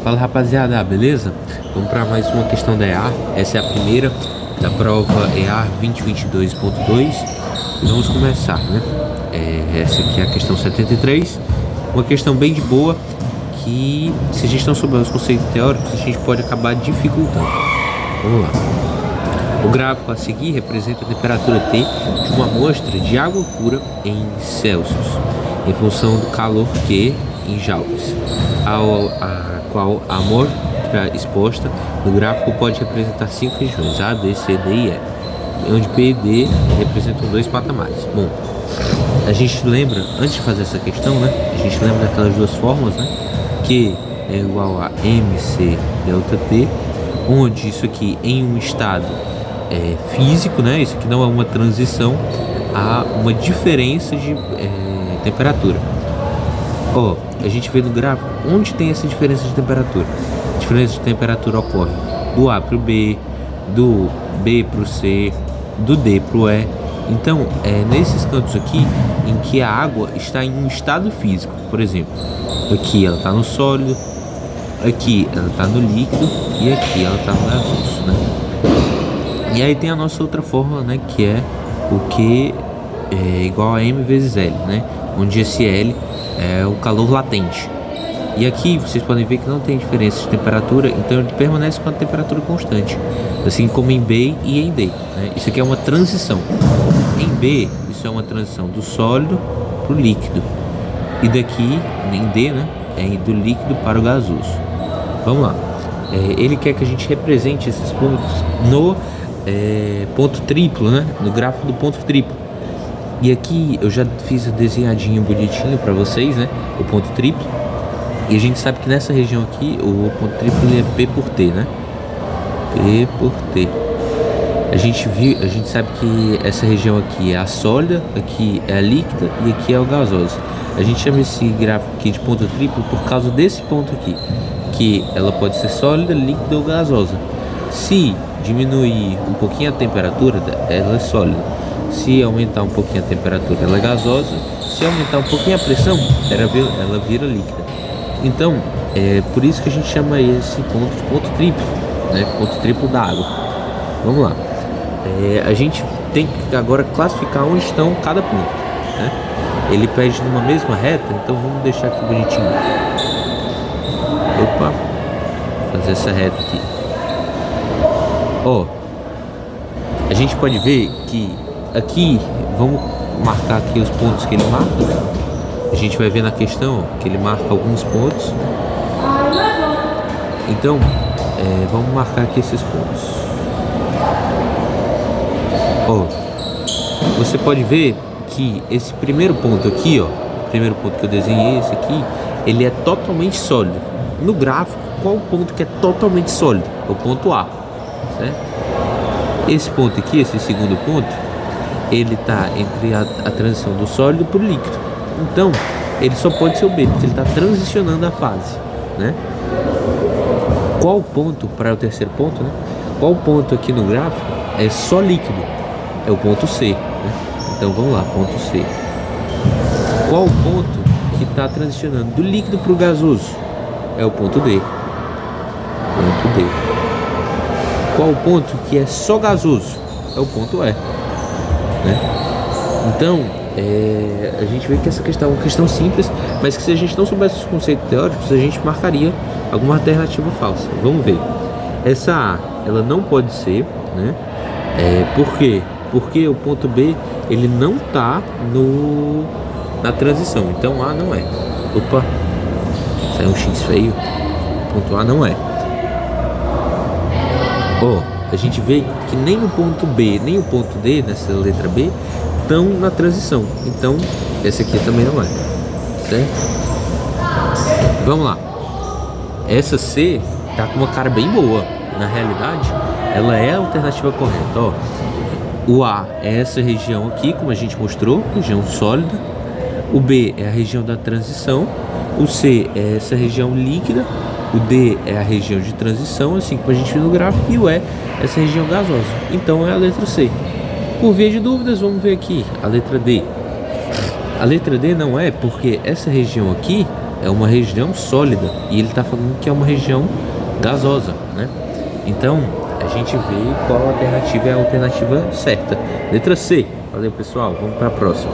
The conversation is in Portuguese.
Fala rapaziada, beleza? Vamos para mais uma questão da EAR. Essa é a primeira da prova EAR 2022.2. Vamos começar, né? Essa aqui é a questão 73. Uma questão bem de boa que, se a gente não souber os conceitos teóricos, a gente pode acabar dificultando. Vamos lá. O gráfico a seguir representa a temperatura T de uma amostra de água pura em Celsius, em função do calor Q em joules, a qual a amostra exposta no gráfico pode representar 5 regiões, A, B, C, D e E, onde P e D representam 2 patamares. Bom, a gente lembra, antes de fazer essa questão, né, a gente lembra daquelas duas fórmulas, né, Q é igual a MC delta T, onde isso aqui em um estado físico, né, isso aqui não é uma transição, há uma diferença de temperatura. A gente vê no gráfico onde tem essa diferença de temperatura. A diferença de temperatura ocorre do A para o B, do B para o C, do D para o E. Então, nesses cantos aqui em que a água está em um estado físico. Por exemplo, aqui ela está no sólido, aqui ela está no líquido e aqui ela está no gasoso, né? E aí tem a nossa outra fórmula, né, que é o Q é igual a M vezes L, né? Onde esse L é o calor latente. E aqui vocês podem ver que não tem diferença de temperatura, então ele permanece com a temperatura constante, assim como em B e em D, né? Isso aqui é uma transição. Em B, isso é uma transição do sólido para o líquido. E daqui, em D, né, é do líquido para o gasoso. Vamos lá. Ele quer que a gente represente esses pontos no ponto triplo, né? No gráfico do ponto triplo. E aqui eu já fiz o desenhadinho bonitinho para vocês, né? O ponto triplo. E a gente sabe que nessa região aqui o ponto triplo é P por T, né? P por T. A gente sabe que essa região aqui é a sólida, aqui é a líquida e aqui é o gasoso. A gente chama esse gráfico aqui de ponto triplo por causa desse ponto aqui, que ela pode ser sólida, líquida ou gasosa. Se diminuir um pouquinho a temperatura, ela é sólida. Se aumentar um pouquinho a temperatura, ela é gasosa. Se aumentar um pouquinho a pressão, ela vira líquida. Então, é por isso que a gente chama esse ponto de ponto triplo, né? Ponto triplo da água. Vamos lá. A gente tem que agora classificar onde estão cada ponto, né? Ele pede numa mesma reta, então vamos deixar aqui bonitinho. Opa, vou fazer essa reta aqui. A gente pode ver que aqui, vamos marcar aqui os pontos que ele marca. A gente vai ver na questão que ele marca alguns pontos. Então, vamos marcar aqui esses pontos. Você pode ver que esse primeiro ponto aqui, o primeiro ponto que eu desenhei, esse aqui, ele é totalmente sólido. No gráfico, qual o ponto que é totalmente sólido? É o ponto A, certo? Esse ponto aqui, esse segundo ponto, ele está entre a transição do sólido para o líquido. Então, ele só pode ser o B, porque ele está transicionando a fase, né? Qual ponto, para o terceiro ponto, né? Qual ponto aqui no gráfico é só líquido? É o ponto C, né? Então, vamos lá, ponto C. Qual o ponto que está transicionando do líquido para o gasoso? É o ponto D. Ponto D. Qual o ponto que é só gasoso? É o ponto E, né? Então, a gente vê que essa questão é uma questão simples, mas que se a gente não soubesse os conceitos teóricos, a gente marcaria alguma alternativa falsa. Vamos ver. Essa A, ela não pode ser, né? Por quê? Porque o ponto B, ele não está na transição. Então A não é. Opa, saiu um X feio. Ponto A não é. A gente vê que nem o ponto B, nem o ponto D, nessa letra B, estão na transição. Então, essa aqui também não é. Certo? Vamos lá. Essa C tá com uma cara bem boa. Na realidade, ela é a alternativa correta. O A é essa região aqui, como a gente mostrou, região sólida. O B é a região da transição. O C é essa região líquida. O D é a região de transição, assim como a gente viu no gráfico. E o E, essa região gasosa. Então é a letra C. Por via de dúvidas, vamos ver aqui a letra D. A letra D não é porque essa região aqui é uma região sólida e ele está falando que é uma região gasosa, né? Então a gente vê qual alternativa é a alternativa certa. Letra C. Valeu, pessoal. Vamos para a próxima.